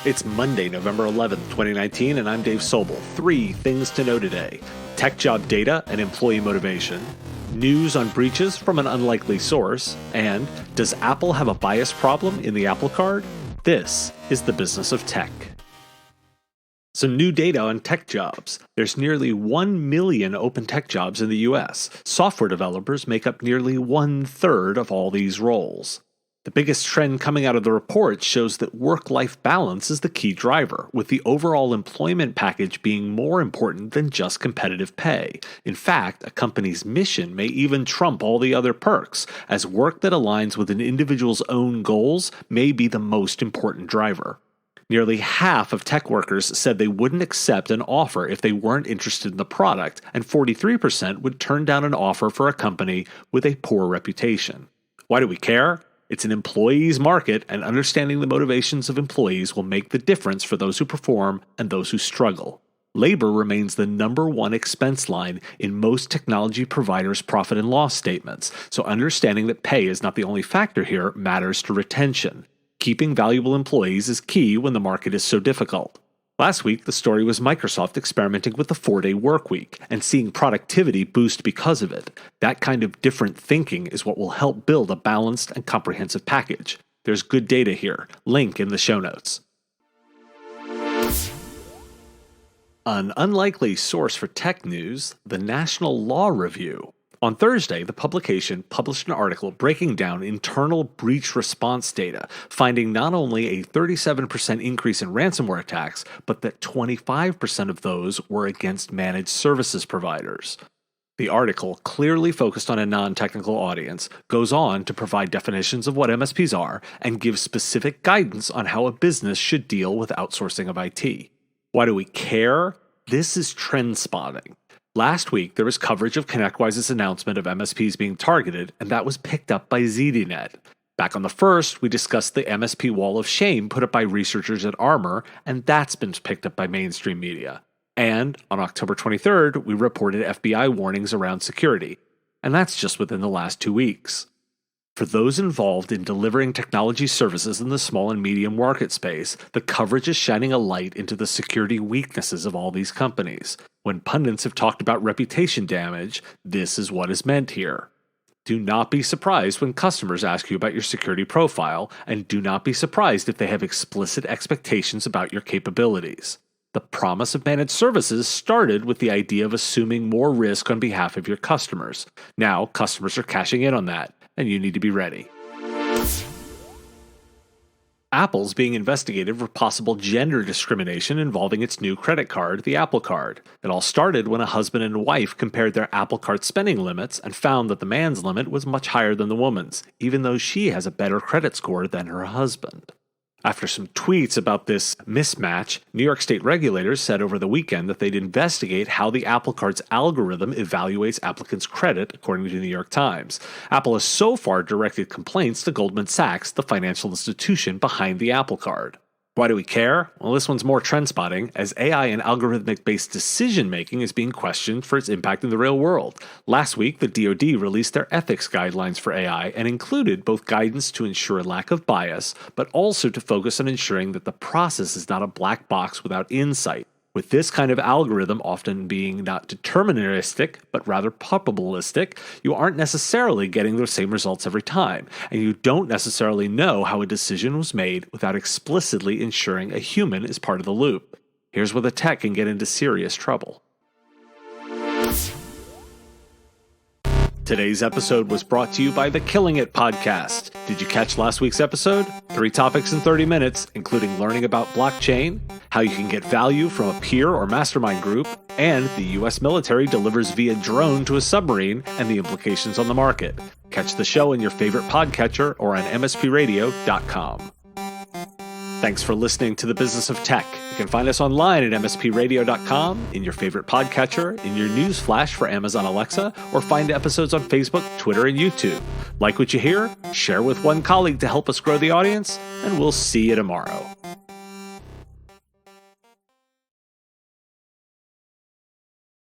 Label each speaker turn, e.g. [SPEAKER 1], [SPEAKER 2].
[SPEAKER 1] It's Monday, November 11th, 2019, and I'm Dave Sobel. 3 things to know today. Tech job data and employee motivation. News on breaches from an unlikely source. And does Apple have a bias problem in the Apple Card? This is the business of tech. Some new data on tech jobs. There's nearly 1 million open tech jobs in the US. Software developers make up nearly 1/3 of all these roles. The biggest trend coming out of the report shows that work-life balance is the key driver, with the overall employment package being more important than just competitive pay. In fact, a company's mission may even trump all the other perks, as work that aligns with an individual's own goals may be the most important driver. Nearly half of tech workers said they wouldn't accept an offer if they weren't interested in the product, and 43% would turn down an offer for a company with a poor reputation. Why do we care? It's an employee's market, and understanding the motivations of employees will make the difference for those who perform and those who struggle. Labor remains the number one expense line in most technology providers' profit and loss statements, so understanding that pay is not the only factor here matters to retention. Keeping valuable employees is key when the market is so difficult. Last week, the story was Microsoft experimenting with the 4-day work week and seeing productivity boost because of it. That kind of different thinking is what will help build a balanced and comprehensive package. There's good data here. Link in the show notes. An unlikely source for tech news, the National Law Review. On Thursday, the publication published an article breaking down internal breach response data, finding not only a 37% increase in ransomware attacks, but that 25% of those were against managed services providers. The article, clearly focused on a non-technical audience, goes on to provide definitions of what MSPs are and gives specific guidance on how a business should deal with outsourcing of IT. Why do we care? This is trend spotting. Last week, there was coverage of ConnectWise's announcement of MSPs being targeted, and that was picked up by ZDNet. Back on the 1st, we discussed the MSP wall of shame put up by researchers at Armor, and that's been picked up by mainstream media. And on October 23rd, we reported FBI warnings around security, and that's just within the last 2 weeks. For those involved in delivering technology services in the small and medium market space, the coverage is shining a light into the security weaknesses of all these companies. When pundits have talked about reputation damage, this is what is meant here. Do not be surprised when customers ask you about your security profile, and do not be surprised if they have explicit expectations about your capabilities. The promise of managed services started with the idea of assuming more risk on behalf of your customers. Now, customers are cashing in on that, and you need to be ready. Apple's being investigated for possible gender discrimination involving its new credit card, the Apple Card. It all started when a husband and wife compared their Apple Card spending limits and found that the man's limit was much higher than the woman's, even though she has a better credit score than her husband. After some tweets about this mismatch, New York State regulators said over the weekend that they'd investigate how the Apple Card's algorithm evaluates applicants' credit, according to the New York Times. Apple has so far directed complaints to Goldman Sachs, the financial institution behind the Apple Card. Why do we care? Well, this one's more trend spotting, as AI and algorithmic-based decision-making is being questioned for its impact in the real world. Last week, the DoD released their ethics guidelines for AI and included both guidance to ensure a lack of bias, but also to focus on ensuring that the process is not a black box without insight. With this kind of algorithm often being not deterministic, but rather probabilistic, you aren't necessarily getting the same results every time, and you don't necessarily know how a decision was made without explicitly ensuring a human is part of the loop. Here's where the tech can get into serious trouble. Today's episode was brought to you by the Killing It podcast. Did you catch last week's episode? 3 topics in 30 minutes, including learning about blockchain, how you can get value from a peer or mastermind group, and the US military delivers via drone to a submarine and the implications on the market. Catch the show in your favorite podcatcher or on mspradio.com. Thanks for listening to The Business of Tech. You can find us online at mspradio.com, in your favorite podcatcher, in your news flash for Amazon Alexa, or find episodes on Facebook, Twitter, and YouTube. Like what you hear? Share with one colleague to help us grow the audience, and we'll see you tomorrow.